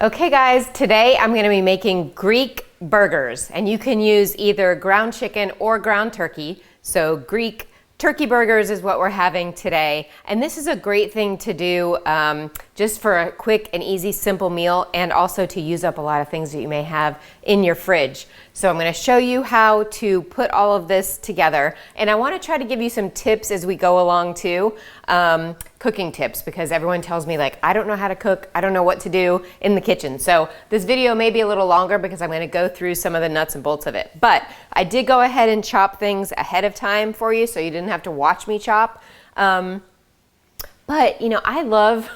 Okay guys, today I'm going to be making Greek burgers, and you can use either ground chicken or ground turkey. So Greek turkey burgers is what we're having today, and this is a great thing to do just for a quick and easy simple meal, and also to use up a lot of things that you may have in your fridge. So I'm going to show you how to put all of this together, and I want to try to give you some tips as we go along too, cooking tips, because everyone tells me like I don't know how to cook, I don't know what to do in the kitchen. So this video may be a little longer because I'm going to go through some of the nuts and bolts of it, but I did go ahead and chop things ahead of time for you so you didn't have to watch me chop. But you know, I love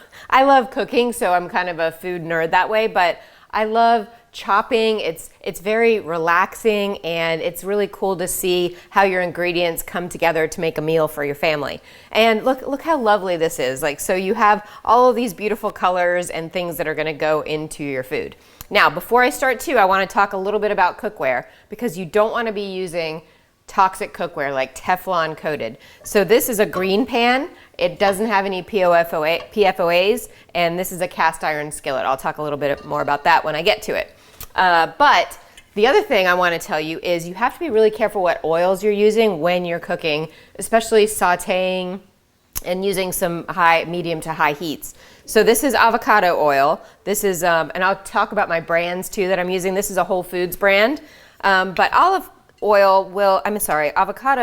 cooking, so I'm kind of a food nerd that way, but I love chopping. It's very relaxing, and it's really cool to see how your ingredients come together to make a meal for your family. And look how lovely this is. Like, so you have all of these beautiful colors and things that are going to go into your food. Now, before I start too, I want to talk a little bit about cookware, because you don't want to be using toxic cookware like Teflon coated. So this is a green pan. It doesn't have any PFOAs, and this is a cast iron skillet. I'll talk a little bit more about that when I get to it. But the other thing I want to tell you is you have to be really careful what oils you're using when you're cooking, especially sauteing and using some medium to high heats. So this is avocado oil. This is, and I'll talk about my brands too that I'm using. This is a Whole Foods brand, but avocado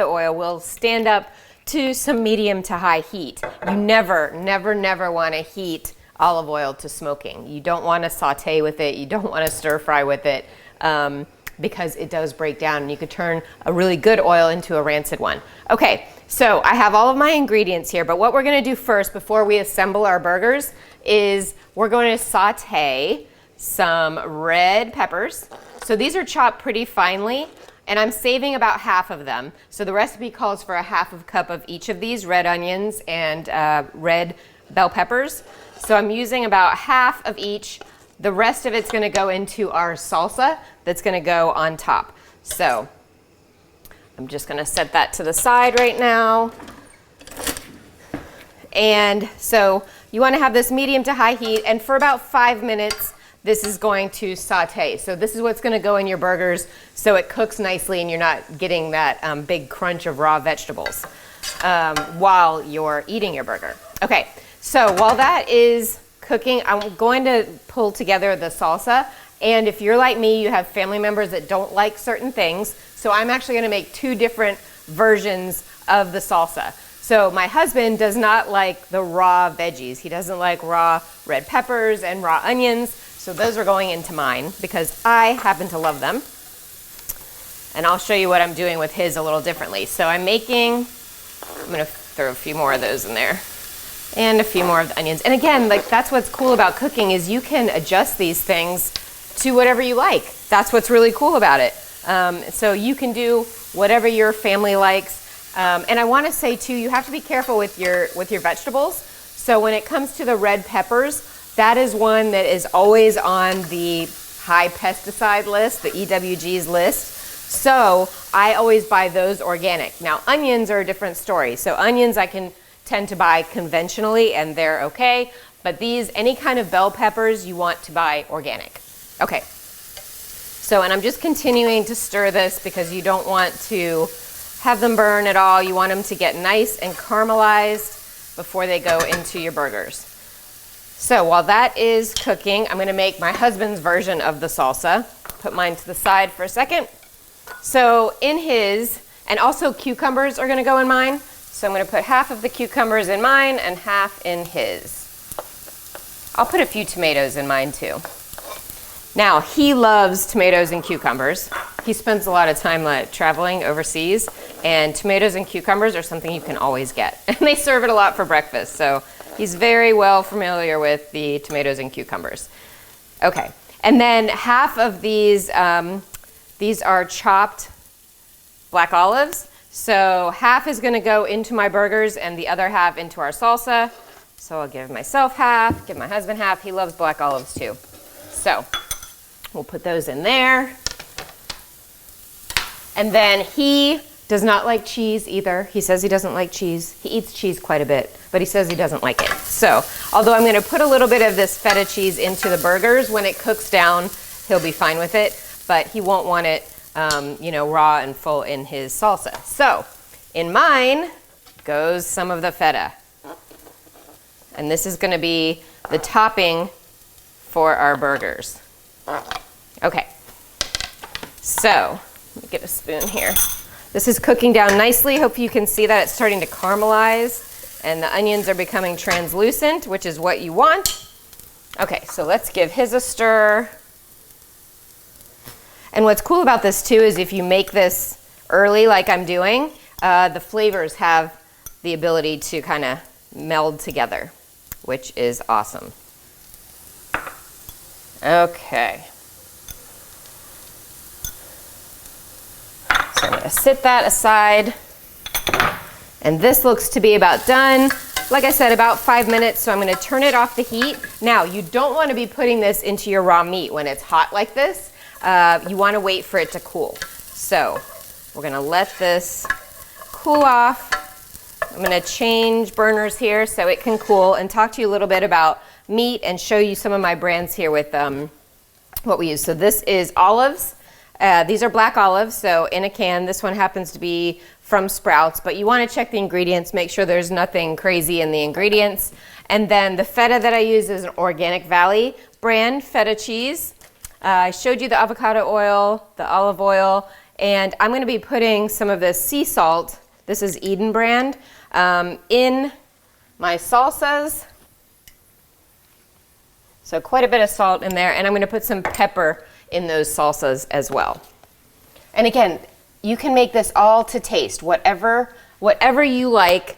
oil will stand up to some medium to high heat. You never want to heat olive oil to smoking. You don't want to saute with it. You don't want to stir fry with it because it does break down, and you could turn a really good oil into a rancid one. Okay, so I have all of my ingredients here, but what we're going to do first before we assemble our burgers is we're going to saute some red peppers. So these are chopped pretty finely, and I'm saving about half of them. So the recipe calls for a half of a cup of each of these red onions and red bell peppers. So I'm using about half of each. The rest of it's going to go into our salsa that's going to go on top. So I'm just going to set that to the side right now. And so you want to have this medium to high heat, and for about 5 minutes this is going to saute. So this is what's going to go in your burgers so it cooks nicely and you're not getting that big crunch of raw vegetables while you're eating your burger. Okay, so while that is cooking, I'm going to pull together the salsa. And if you're like me, you have family members that don't like certain things. So I'm actually going to make two different versions of the salsa. So my husband does not like the raw veggies. He doesn't like raw red peppers and raw onions. So those are going into mine because I happen to love them. And I'll show you what I'm doing with his a little differently. So I'm going to throw a few more of those in there and a few more of the onions. And again, like, that's what's cool about cooking is you can adjust these things to whatever you like. That's what's really cool about it. So you can do whatever your family likes. And I want to say too, you have to be careful with your vegetables. So when it comes to the red peppers, that is one that is always on the high pesticide list, the EWG's list. So I always buy those organic. Now onions are a different story. So onions I can tend to buy conventionally and they're okay. But these, any kind of bell peppers, you want to buy organic. Okay. So, and I'm just continuing to stir this because you don't want to have them burn at all. You want them to get nice and caramelized before they go into your burgers. So while that is cooking, I'm going to make my husband's version of the salsa. Put mine to the side for a second. So in his, and also cucumbers are going to go in mine. So I'm going to put half of the cucumbers in mine and half in his. I'll put a few tomatoes in mine too. Now, he loves tomatoes and cucumbers. He spends a lot of time traveling overseas, and tomatoes and cucumbers are something you can always get. And they serve it a lot for breakfast, so he's very well familiar with the tomatoes and cucumbers. Okay, and then half of these are chopped black olives. So half is gonna go into my burgers and the other half into our salsa. So I'll give myself half, give my husband half. He loves black olives too. So we'll put those in there. And then he Does not like cheese either. He says he doesn't like cheese. He eats cheese quite a bit, but he says he doesn't like it. So, although I'm gonna put a little bit of this feta cheese into the burgers, when it cooks down, he'll be fine with it, but he won't want it, you know, raw and full in his salsa. So, in mine goes some of the feta. And this is gonna be the topping for our burgers. Okay, so, let me get a spoon here. This is cooking down nicely. Hope you can see that it's starting to caramelize and the onions are becoming translucent, which is what you want. Okay, so let's give his a stir. And what's cool about this too is if you make this early like I'm doing, the flavors have the ability to kind of meld together, which is awesome. Okay. So I'm going to sit that aside. And this looks to be about done. Like I said, about 5 minutes, so I'm going to turn it off the heat. Now, you don't want to be putting this into your raw meat when it's hot like this. You want to wait for it to cool. So we're going to let this cool off. I'm going to change burners here so it can cool and talk to you a little bit about meat and show you some of my brands here with what we use. So this is olives. These are black olives, so in a can. This one happens to be from Sprouts, but you want to check the ingredients, make sure there's nothing crazy in the ingredients. And then the feta that I use is an Organic Valley brand feta cheese. I showed you the avocado oil, the olive oil, and I'm going to be putting some of this sea salt, this is Eden brand, in my salsas. So quite a bit of salt in there, and I'm going to put some pepper in those salsas as well. And again, you can make this all to taste. Whatever you like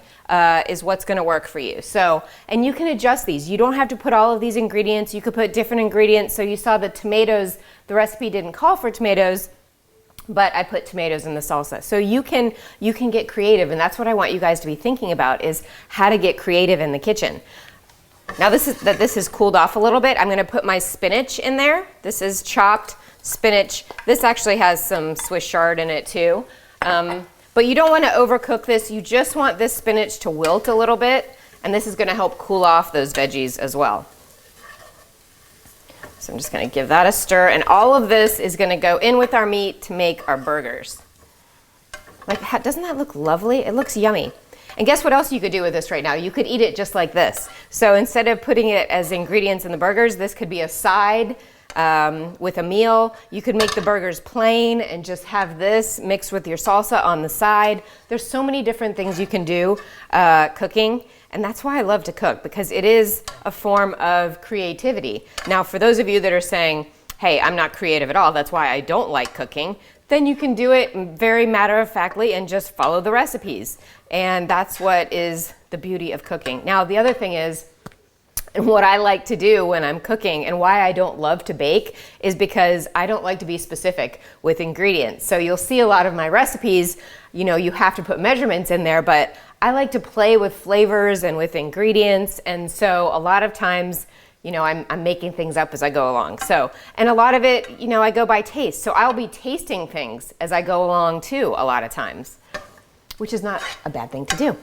is what's going to work for you. So, and you can adjust these. You don't have to put all of these ingredients. You could put different ingredients. So you saw the tomatoes, the recipe didn't call for tomatoes, but I put tomatoes in the salsa. So you can get creative, and that's what I want you guys to be thinking about, is how to get creative in the kitchen. Now this is cooled off a little bit. I'm going to put my spinach in there. This is chopped spinach. This actually has some Swiss chard in it too. But you don't want to overcook this. You just want this spinach to wilt a little bit, and this is going to help cool off those veggies as well. So I'm just going to give that a stir, and all of this is going to go in with our meat to make our burgers. Like, doesn't that look lovely? It looks yummy. And guess what else you could do with this right now? You could eat it just like this. So instead of putting it as ingredients in the burgers, this could be a side with a meal. You could make the burgers plain and just have this mixed with your salsa on the side. There's so many different things you can do cooking. And that's why I love to cook, because it is a form of creativity. Now, for those of you that are saying, hey, I'm not creative at all, that's why I don't like cooking, then you can do it very matter-of-factly and just follow the recipes. And that's what is the beauty of cooking. Now, the other thing is, and what I like to do when I'm cooking and why I don't love to bake is because I don't like to be specific with ingredients. So you'll see a lot of my recipes, you know, you have to put measurements in there, but I like to play with flavors and with ingredients. And so a lot of times, you know, I'm making things up as I go along. So, and a lot of it, you know, I go by taste. So I'll be tasting things as I go along too, a lot of times, which is not a bad thing to do.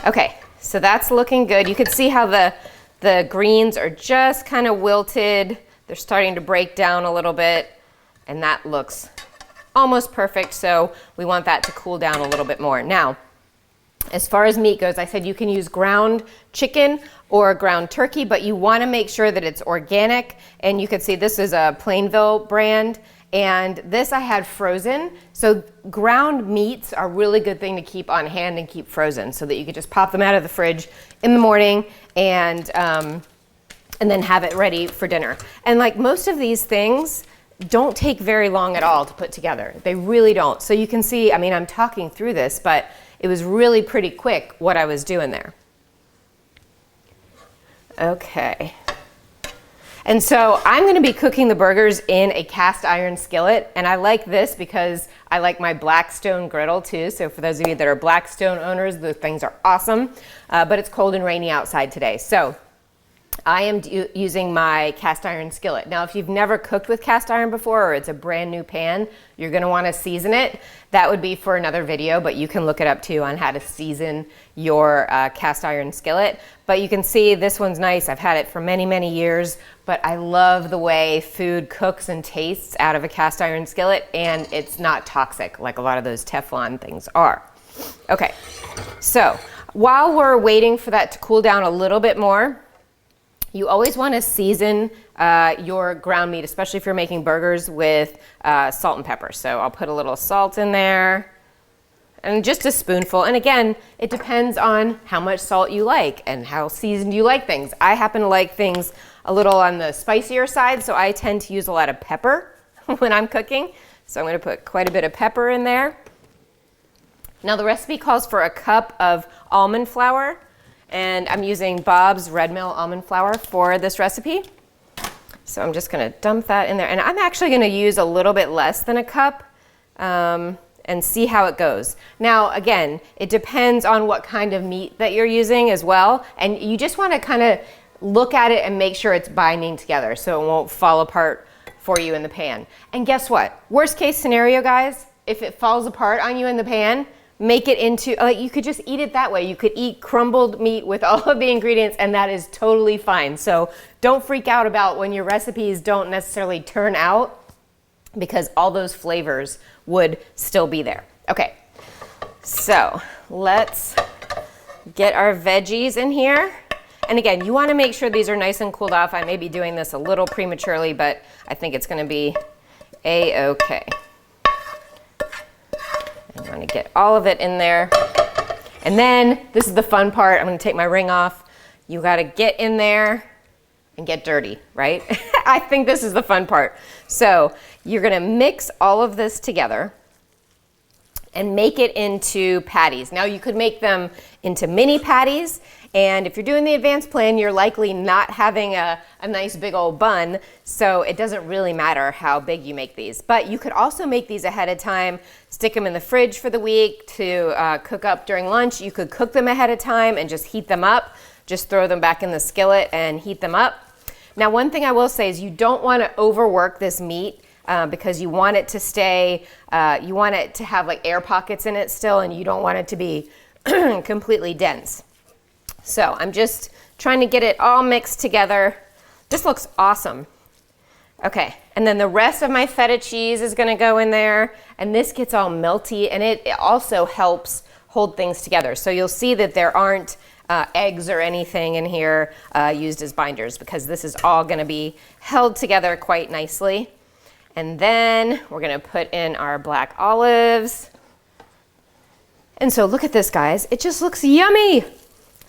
Okay, so that's looking good. You can see how the greens are just kind of wilted. They're starting to break down a little bit, and that looks almost perfect. So we want that to cool down a little bit more. Now, as far as meat goes, I said you can use ground chicken or ground turkey, but you want to make sure that it's organic. And you can see this is a Plainville brand, and this I had frozen. So ground meats are a really good thing to keep on hand and keep frozen, so that you could just pop them out of the fridge in the morning and then have it ready for dinner. And like most of these things don't take very long at all to put together. They really don't. So you can see, I mean, I'm talking through this, but it was really pretty quick what I was doing there. Okay. And so I'm going to be cooking the burgers in a cast iron skillet, and I like this because I like my Blackstone griddle too. So for those of you that are Blackstone owners, the things are awesome, but it's cold and rainy outside today. So I am using my cast iron skillet. Now, if you've never cooked with cast iron before, or it's a brand new pan, you're gonna wanna season it. That would be for another video, but you can look it up too on how to season your cast iron skillet. But you can see this one's nice. I've had it for many, many years, but I love the way food cooks and tastes out of a cast iron skillet, and it's not toxic like a lot of those Teflon things are. Okay, so while we're waiting for that to cool down a little bit more, you always want to season your ground meat, especially if you're making burgers, with salt and pepper. So I'll put a little salt in there and just a spoonful. And again, it depends on how much salt you like and how seasoned you like things. I happen to like things a little on the spicier side, so I tend to use a lot of pepper when I'm cooking. So I'm going to put quite a bit of pepper in there. Now the recipe calls for a cup of almond flour. And I'm using Bob's Red Mill almond flour for this recipe. So I'm just gonna dump that in there. And I'm actually gonna use a little bit less than a cup and see how it goes. Now, again, it depends on what kind of meat that you're using as well. And you just wanna kinda look at it and make sure it's binding together so it won't fall apart for you in the pan. And guess what? Worst case scenario, guys, if it falls apart on you in the pan, make it into, like, you could just eat it that way. You could eat crumbled meat with all of the ingredients, and that is totally fine. So don't freak out about when your recipes don't necessarily turn out, because all those flavors would still be there. Okay, so let's get our veggies in here. And again, you want to make sure these are nice and cooled off. I may be doing this a little prematurely, but I think it's going to be a-okay. I'm going to get all of it in there. And then, this is the fun part, I'm going to take my ring off. You got to get in there and get dirty, right? I think this is the fun part. So you're going to mix all of this together and make it into patties. Now you could make them into mini patties, and if you're doing the advanced plan, you're likely not having a nice big old bun, so it doesn't really matter how big you make these. But you could also make these ahead of time, stick them in the fridge for the week to cook up during lunch. You could cook them ahead of time and just heat them up. Just throw them back in the skillet and heat them up. Now, one thing I will say is you don't want to overwork this meat because you want it to stay, you want it to have like air pockets in it still, and you don't want it to be completely dense. So I'm just trying to get it all mixed together. This looks awesome. Okay, and then the rest of my feta cheese is gonna go in there, and this gets all melty, and it also helps hold things together. So you'll see that there aren't eggs or anything in here used as binders, because this is all gonna be held together quite nicely. And then we're gonna put in our black olives. And so look at this, guys. It just looks yummy.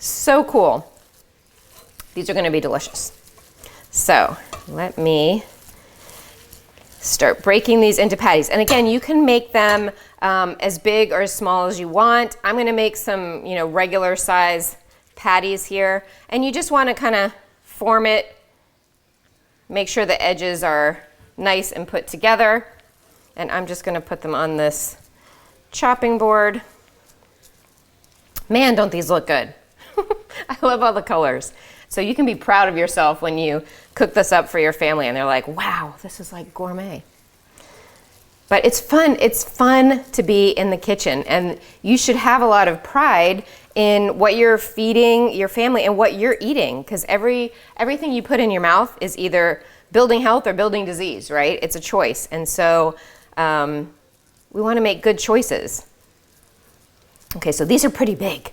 So cool. These are gonna be delicious. So let me start breaking these into patties. And again, you can make them as big or as small as you want. I'm gonna make some, regular size patties here. And you just wanna kinda form it, make sure the edges are nice and put together. And I'm just gonna put them on this chopping board. Man, don't these look good. I love all the colors. So you can be proud of yourself when you cook this up for your family and they're like, wow, this is like gourmet. But it's fun to be in the kitchen, and you should have a lot of pride in what you're feeding your family and what you're eating, because everything you put in your mouth is either building health or building disease, right? It's a choice. And so we want to make good choices. Okay, so these are pretty big.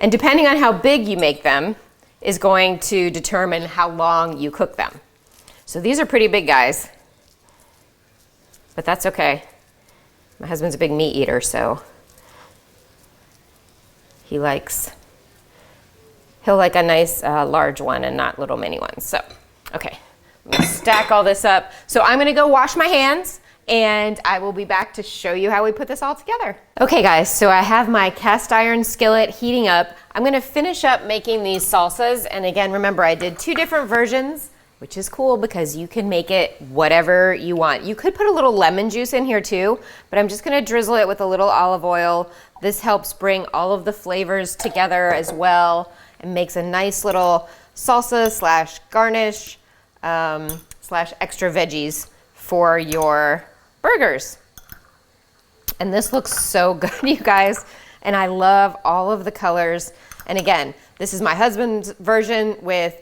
And depending on how big you make them is going to determine how long you cook them. So these are pretty big, guys. But that's okay. My husband's a big meat eater, so he'll like a nice large one and not little mini ones. So, okay, let me stack all this up. So I'm gonna go wash my hands, and I will be back to show you how we put this all together. Okay guys, so I have my cast iron skillet heating up. I'm gonna finish up making these salsas, and again, remember I did 2 different versions, which is cool because you can make it whatever you want. You could put a little lemon juice in here too, but I'm just gonna drizzle it with a little olive oil. This helps bring all of the flavors together as well and makes a nice little salsa slash garnish slash extra veggies for your burgers. And this looks so good, you guys. And I love all of the colors. And again, this is my husband's version with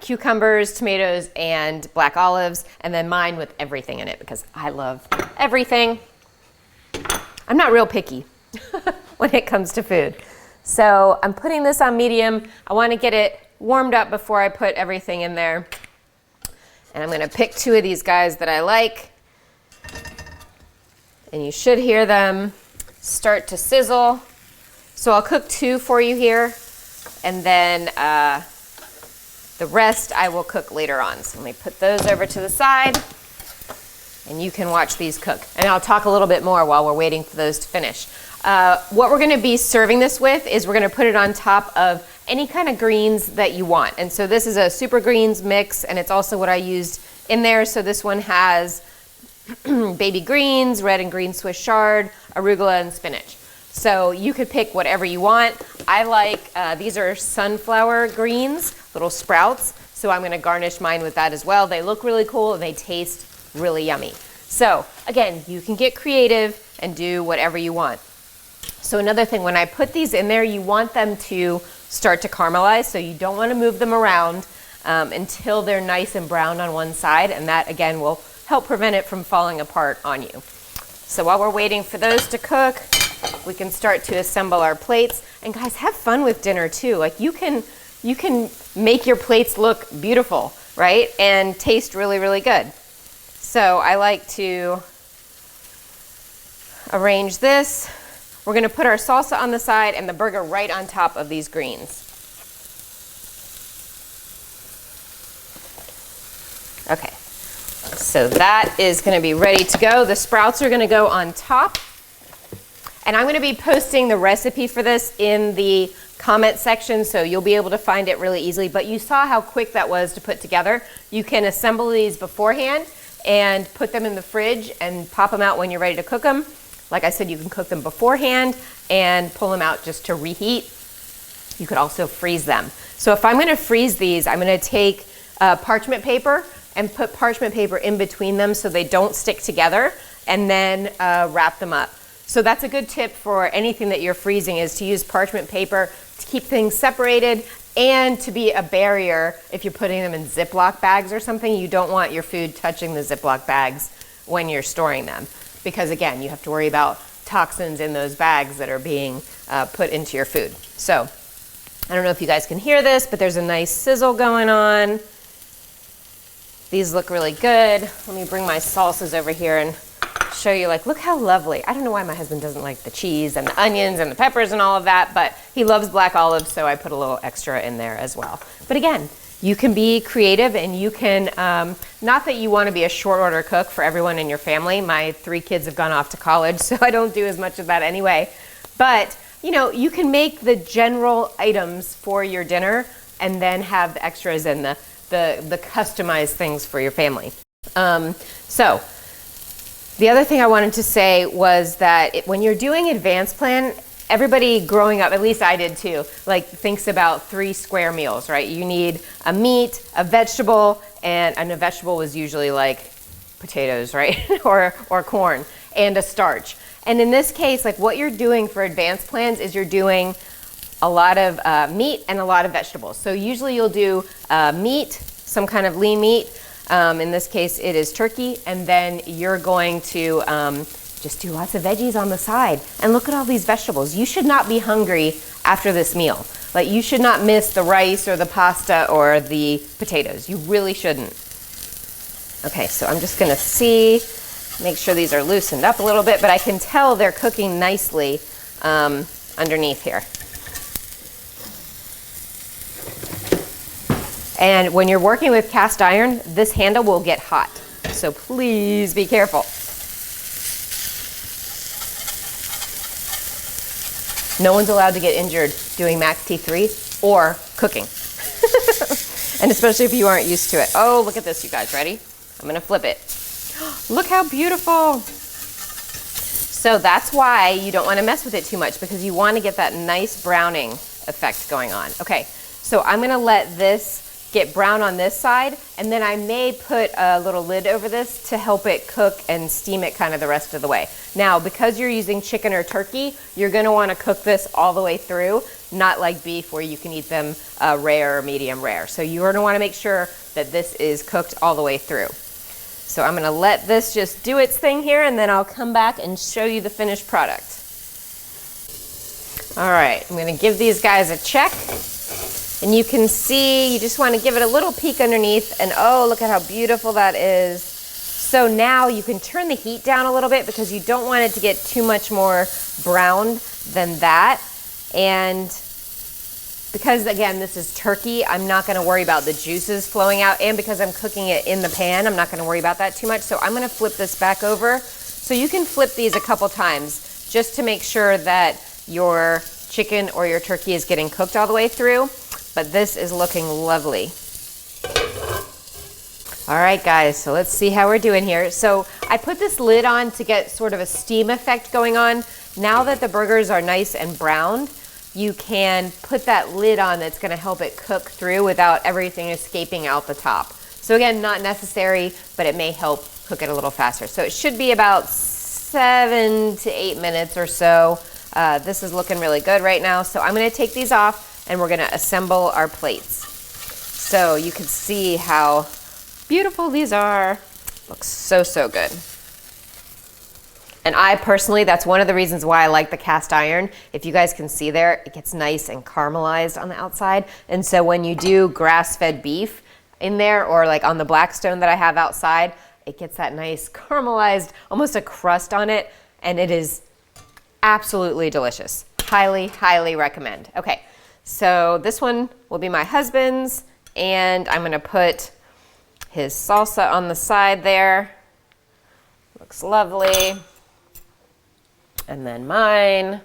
cucumbers, tomatoes, and black olives, and then mine with everything in it because I love everything. I'm not real picky when it comes to food. So I'm putting this on medium. I want to get it warmed up before I put everything in there. And I'm going to pick 2 of these guys that I like. And you should hear them start to sizzle. So I'll cook 2 for you here, and then the rest I will cook later on. So let me put those over to the side, and you can watch these cook. And I'll talk a little bit more while we're waiting for those to finish. What we're gonna be serving this with is we're gonna put it on top of any kind of greens that you want. And so this is a super greens mix, and it's also what I used in there. So this one has baby greens, red and green Swiss chard, arugula, and spinach. So you could pick whatever you want. I like, these are sunflower greens, little sprouts. So I'm gonna garnish mine with that as well. They look really cool and they taste really yummy. So again, you can get creative and do whatever you want. So another thing, when I put these in there, you want them to start to caramelize. So you don't wanna move them around until they're nice and brown on one side. And that again will help prevent it from falling apart on you. So while we're waiting for those to cook, we can start to assemble our plates. And guys, have fun with dinner too. Like you can make your plates look beautiful, right? And taste really, really good. So I like to arrange this. We're gonna put our salsa on the side and the burger right on top of these greens. Okay. So that is going to be ready to go. The sprouts are going to go on top. And I'm going to be posting the recipe for this in the comment section, so you'll be able to find it really easily. But you saw how quick that was to put together. You can assemble these beforehand and put them in the fridge and pop them out when you're ready to cook them. Like I said, you can cook them beforehand and pull them out just to reheat. You could also freeze them. So if I'm going to freeze these, I'm going to take parchment paper and put parchment paper in between them so they don't stick together, and then wrap them up. So that's a good tip for anything that you're freezing, is to use parchment paper to keep things separated and to be a barrier if you're putting them in Ziploc bags or something. You don't want your food touching the Ziploc bags when you're storing them, because again, you have to worry about toxins in those bags that are being put into your food. So I don't know if you guys can hear this, but there's a nice sizzle going on. These look really good. Let me bring my salsas over here and show you, like, look how lovely. I don't know why my husband doesn't like the cheese and the onions and the peppers and all of that, but he loves black olives, so I put a little extra in there as well. But again, you can be creative, and you can, not that you want to be a short order cook for everyone in your family. My 3 kids have gone off to college, so I don't do as much of that anyway. But, you know, you can make the general items for your dinner and then have the extras and the customized things for your family. So the other thing I wanted to say was that when you're doing advanced plan, everybody growing up, at least I did too, like thinks about 3 square meals, right? You need a meat, a vegetable, and a vegetable was usually like potatoes, right? or corn, and a starch. And in this case, like what you're doing for advanced plans is you're doing a lot of meat and a lot of vegetables. So usually you'll do meat, some kind of lean meat. In this case, it is turkey. And then you're going to just do lots of veggies on the side. And look at all these vegetables. You should not be hungry after this meal. Like, you should not miss the rice or the pasta or the potatoes. You really shouldn't. Okay, so I'm just gonna make sure these are loosened up a little bit, but I can tell they're cooking nicely underneath here. And when you're working with cast iron, this handle will get hot. So please be careful. No one's allowed to get injured doing Max T3 or cooking. And especially if you aren't used to it. Oh, look at this, you guys. Ready? I'm gonna flip it. Look how beautiful. So that's why you don't wanna mess with it too much, because you wanna get that nice browning effect going on. Okay, so I'm gonna let this get brown on this side, and then I may put a little lid over this to help it cook and steam it kind of the rest of the way. Now, because you're using chicken or turkey, you're gonna wanna cook this all the way through, not like beef where you can eat them rare or medium rare. So you're gonna wanna make sure that this is cooked all the way through. So I'm gonna let this just do its thing here, and then I'll come back and show you the finished product. All right, I'm gonna give these guys a check. And you can see, you just want to give it a little peek underneath, and oh, look at how beautiful that is. So now you can turn the heat down a little bit because you don't want it to get too much more browned than that. And because again, this is turkey, I'm not going to worry about the juices flowing out, and because I'm cooking it in the pan, I'm not going to worry about that too much. So I'm going to flip this back over. So you can flip these a couple times just to make sure that your chicken or your turkey is getting cooked all the way through. But this is looking lovely. All right, guys, so let's see how we're doing here. So I put this lid on to get sort of a steam effect going on. Now that the burgers are nice and browned, you can put that lid on that's gonna help it cook through without everything escaping out the top. So again, not necessary, but it may help cook it a little faster. So it should be about 7 to 8 minutes or so. This is looking really good right now. So I'm gonna take these off and we're gonna assemble our plates. So you can see how beautiful these are. Looks so, so good. And I personally, that's one of the reasons why I like the cast iron. If you guys can see there, it gets nice and caramelized on the outside. And so when you do grass-fed beef in there, or like on the Blackstone that I have outside, it gets that nice caramelized, almost a crust on it, and it is absolutely delicious. Highly, highly recommend. Okay. So this one will be my husband's, and I'm gonna put his salsa on the side there. Looks lovely. And then mine.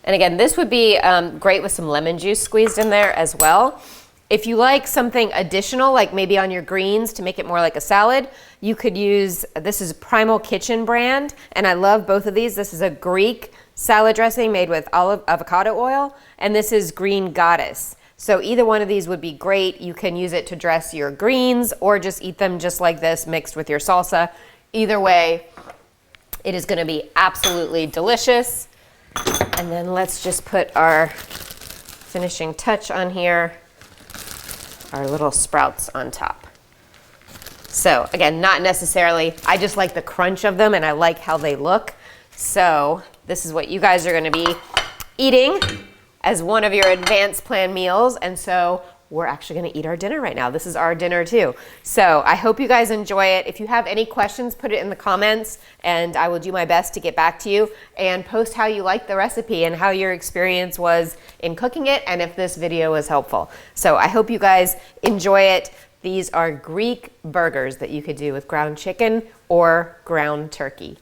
And again, this would be great with some lemon juice squeezed in there as well. If you like something additional, like maybe on your greens to make it more like a salad, you could use, this is Primal Kitchen brand, and I love both of these. This is a Greek salad dressing made with avocado oil, and this is Green Goddess. So either one of these would be great. You can use it to dress your greens or just eat them just like this mixed with your salsa. Either way, it is gonna be absolutely delicious. And then let's just put our finishing touch on here, our little sprouts on top. So again, not necessarily, I just like the crunch of them and I like how they look. So this is what you guys are gonna be eating as one of your advanced plan meals. And so we're actually gonna eat our dinner right now. This is our dinner too. So I hope you guys enjoy it. If you have any questions, put it in the comments and I will do my best to get back to you, and post how you like the recipe and how your experience was in cooking it and if this video was helpful. So I hope you guys enjoy it. These are Greek burgers that you could do with ground chicken or ground turkey.